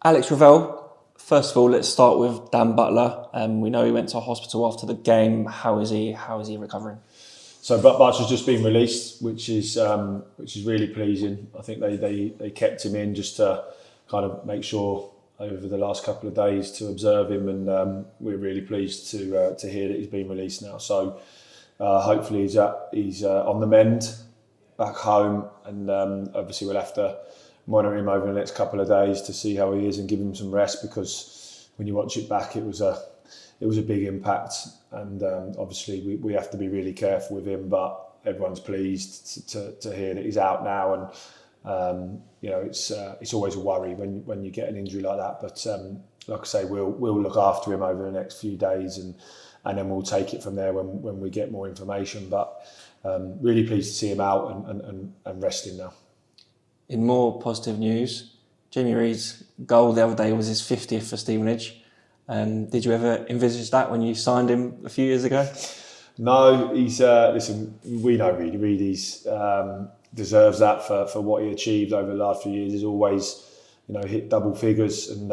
Alex Revell, first of all, let's start with Dan Butler. We know he went to hospital after the game. How is he recovering? So Butler's just been released, which is really pleasing. I think they kept him in just to kind of make sure over the last couple of days to observe him, and we're really pleased to hear that he's been released now. So hopefully he's on the mend back home, and obviously we'll have to monitor him over the next couple of days to see how he is and give him some rest, because when you watch it back, it was a big impact, and obviously we have to be really careful with him. But everyone's pleased to hear that he's out now, and it's always a worry when you get an injury like that. But like I say, we'll look after him over the next few days, and then we'll take it from there when we get more information. But really pleased to see him out and resting now. In more positive news, Jamie Reid's goal the other day was his 50th for Stevenage. Did you ever envisage that when you signed him a few years ago? No, he's listen. We know Reid. Reid deserves that for what he achieved over the last few years. He's always, hit double figures, and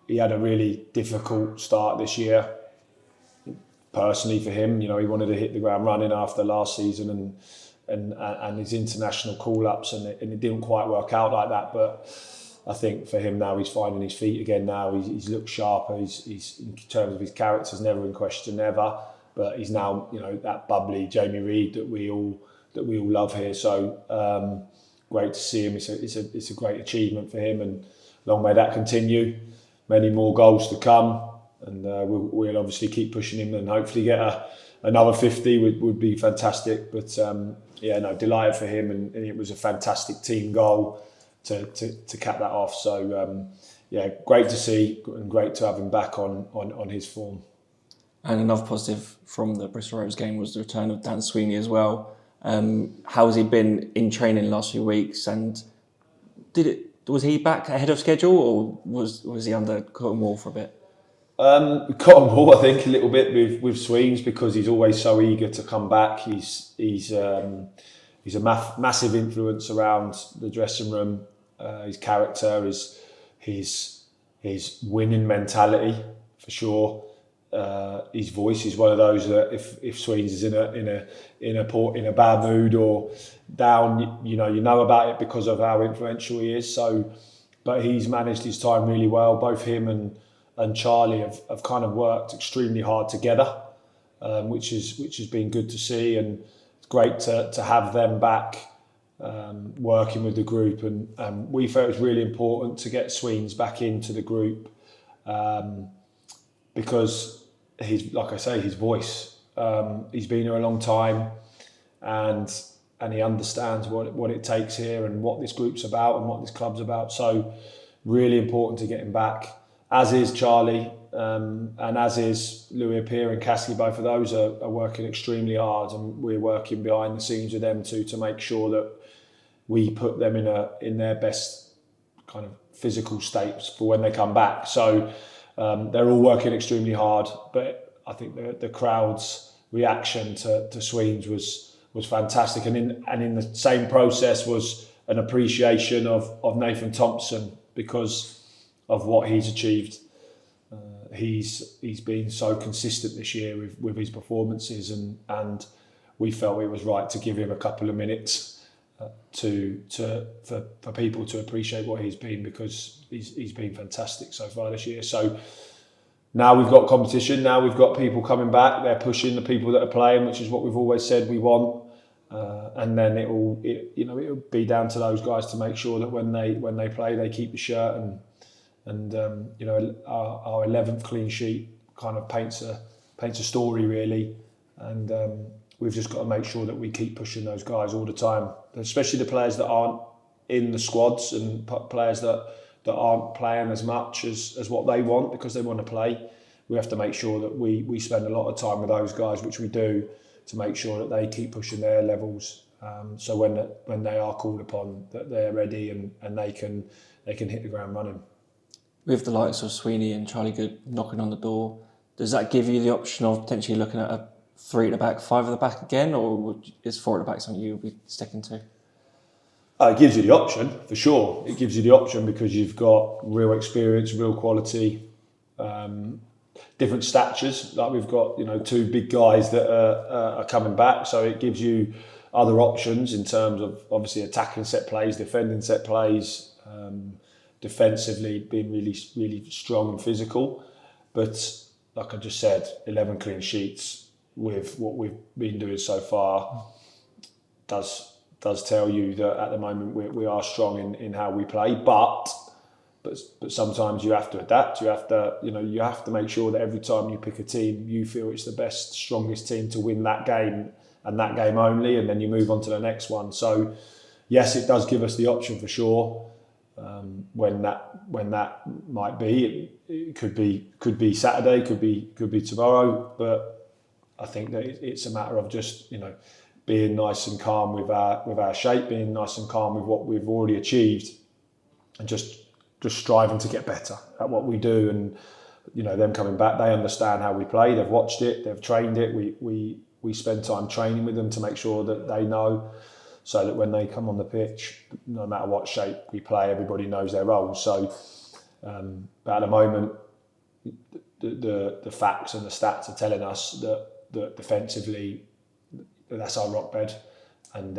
he had a really difficult start this year. Personally, for him, he wanted to hit the ground running after last season and his international call-ups, and it didn't quite work out like that. But I think for him now, he's finding his feet again now. He's looked sharper. He's in terms of his character's never in question ever. But he's now, that bubbly Jamie Reid that we all love here. So great to see him. It's a great achievement for him, and long may that continue. Many more goals to come, and we'll obviously keep pushing him, and hopefully get another 50 would be fantastic. But delighted for him, and it was a fantastic team goal to cap that off. So great to see, and great to have him back on his form. And another positive from the Bristol Rovers game was the return of Dan Sweeney as well. How has he been in training the last few weeks? And was he back ahead of schedule, or was he under cotton wool for a bit? Cotton wool, I think, a little bit with Sweens, because he's always so eager to come back. He's a massive influence around the dressing room. His character, his winning mentality, for sure. His voice is one of those that if Sweens is in a bad mood or down, you know about it because of how influential he is. So, but he's managed his time really well. Both him and Charlie have kind of worked extremely hard together, which has been good to see, and it's great to have them back working with the group. And we felt it was really important to get Sweens back into the group because like I say, his voice. He's been here a long time, and he understands what it takes here and what this group's about and what this club's about. So really important to get him back, as is Charlie, and as is Louis Appiah and Cassie. Both of those are working extremely hard, and we're working behind the scenes with them too to make sure that we put them in their best kind of physical states for when they come back. So they're all working extremely hard, but I think the crowd's reaction to Sweens was fantastic, and in the same process was an appreciation of Nathan Thompson because of what he's achieved. He's been so consistent this year with his performances, and we felt it was right to give him a couple of minutes for people to appreciate what he's been, because he's been fantastic so far this year. So now we've got competition. Now we've got people coming back. They're pushing the people that are playing, which is what we've always said we want. And then it'll be down to those guys to make sure that when they play, they keep the shirt, and our 11th clean sheet kind of paints a story really, and we've just got to make sure that we keep pushing those guys all the time, especially the players that aren't in the squads and players that aren't playing as much as what they want because they want to play. We have to make sure that we spend a lot of time with those guys, which we do, to make sure that they keep pushing their levels. So when they are called upon, that they're ready and they can hit the ground running. With the likes of Sweeney and Charlie Good knocking on the door, does that give you the option of potentially looking at a 3 at the back, 5 at the back again, or is 4 at the back something you would be sticking to? It gives you the option, for sure. It gives you the option because you've got real experience, real quality, different statures. Like we've got, two big guys that are coming back. So it gives you other options in terms of obviously attacking set plays, defending set plays, defensively being really, really strong and physical. But like I just said, 11 clean sheets with what we've been doing so far does tell you that at the moment we are strong in how we play, but sometimes you have to adapt. You have to make sure that every time you pick a team, you feel it's the best, strongest team to win that game and that game only, and then you move on to the next one. So yes, it does give us the option for sure. When that might be, it could be Saturday, could be tomorrow, but I think that it's a matter of just being nice and calm with our shape, being nice and calm with what we've already achieved, and just striving to get better at what we do. And them coming back, they understand how we play. They've watched it, they've trained it. We spend time training with them to make sure that they know, so that when they come on the pitch, no matter what shape we play, everybody knows their roles. So, but at the moment, the facts and the stats are telling us that defensively, that's our rock bed, and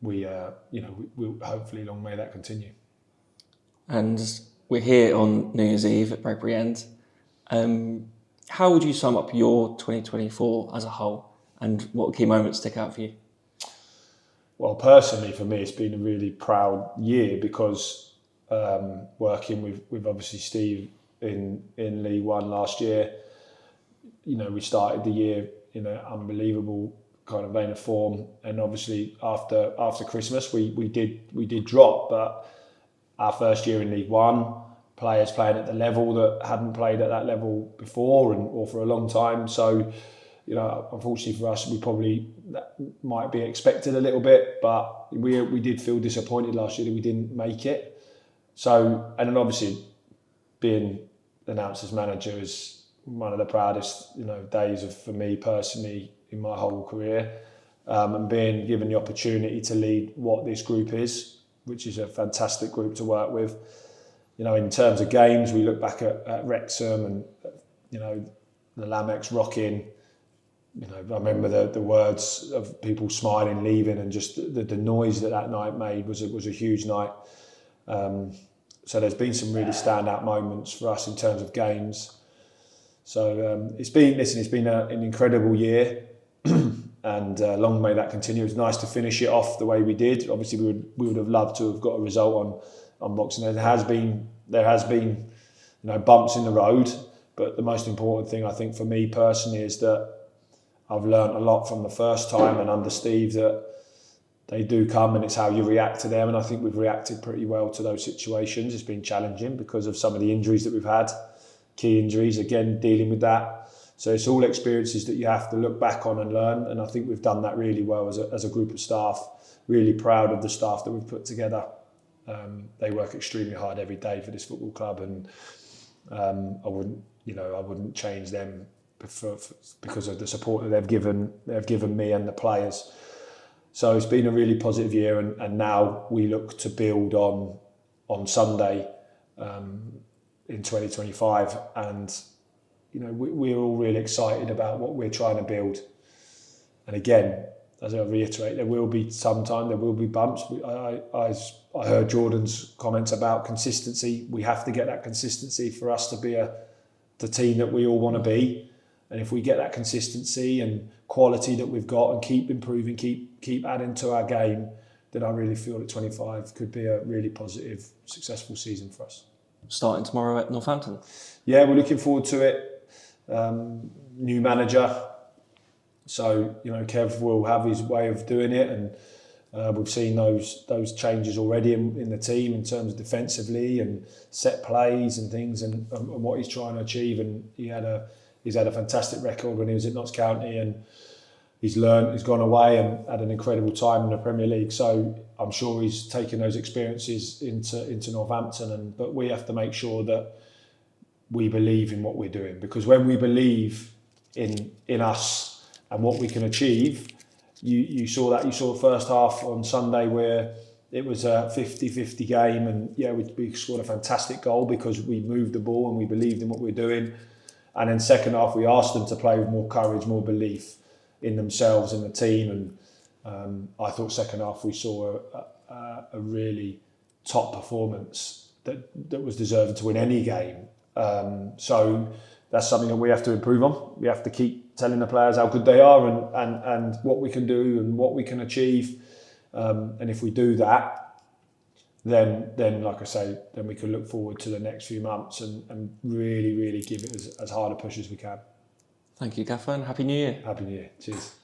we'll hopefully long may that continue. And we're here on New Year's Eve at Bradbury End. How would you sum up your 2024 as a whole, and what key moments stick out for you? Well, personally, for me, it's been a really proud year because working with obviously Steve in League One last year, we started the year in an unbelievable kind of vein of form, and obviously after Christmas we did drop, but our first year in League One, players playing at the level that hadn't played at that level before or for a long time. So, unfortunately for us, that might be expected a little bit, but we did feel disappointed last year that we didn't make it. So, and then obviously being announced as manager is one of the proudest days for me personally in my whole career, and being given the opportunity to lead what this group is, which is a fantastic group to work with. In terms of games, we look back at Wrexham and the Lamex rocking. I remember the words of people smiling, leaving, and just the noise that night made was a huge night. So there's been some really standout moments for us in terms of games. So it's been an incredible year, and long may that continue. It was nice to finish it off the way we did. Obviously, we would have loved to have got a result on Boxing Day. There has been bumps in the road, but the most important thing I think for me personally is that I've learned a lot from the first time and under Steve, that they do come and it's how you react to them. And I think we've reacted pretty well to those situations. It's been challenging because of some of the injuries that we've had, key injuries, again, dealing with that. So it's all experiences that you have to look back on and learn. And I think we've done that really well as a group of staff. Really proud of the staff that we've put together. They work extremely hard every day for this football club, and I wouldn't change them because of the support that they've given me and the players. So it's been a really positive year, and now we look to build on Sunday in 2025, and we're all really excited about what we're trying to build. And again, as I reiterate, there will be bumps. I heard Jordan's comments about consistency. We have to get that consistency for us to be the team that we all want to be. And if we get that consistency and quality that we've got and keep improving, keep adding to our game, then I really feel that 25 could be a really positive, successful season for us. Starting tomorrow at Northampton. Yeah, we're looking forward to it. New manager. So, Kev will have his way of doing it, and we've seen those changes already in the team in terms of defensively and set plays and things and what he's trying to achieve. And he's had a fantastic record when he was at Notts County, and he's gone away and had an incredible time in the Premier League. So I'm sure he's taken those experiences into Northampton. But we have to make sure that we believe in what we're doing, because when we believe in us and what we can achieve, you saw the first half on Sunday where it was a 50-50 game, and yeah, we scored a fantastic goal because we moved the ball and we believed in what we were doing. And then second half, we asked them to play with more courage, more belief in themselves and the team. And I thought second half we saw a really top performance that was deserving to win any game. So that's something that we have to improve on. We have to keep telling the players how good they are and what we can do and what we can achieve. And if we do that, then like I say, then we can look forward to the next few months and really, really give it as hard a push as we can. Thank you, Gaffer, and Happy New Year. Happy New Year. Cheers.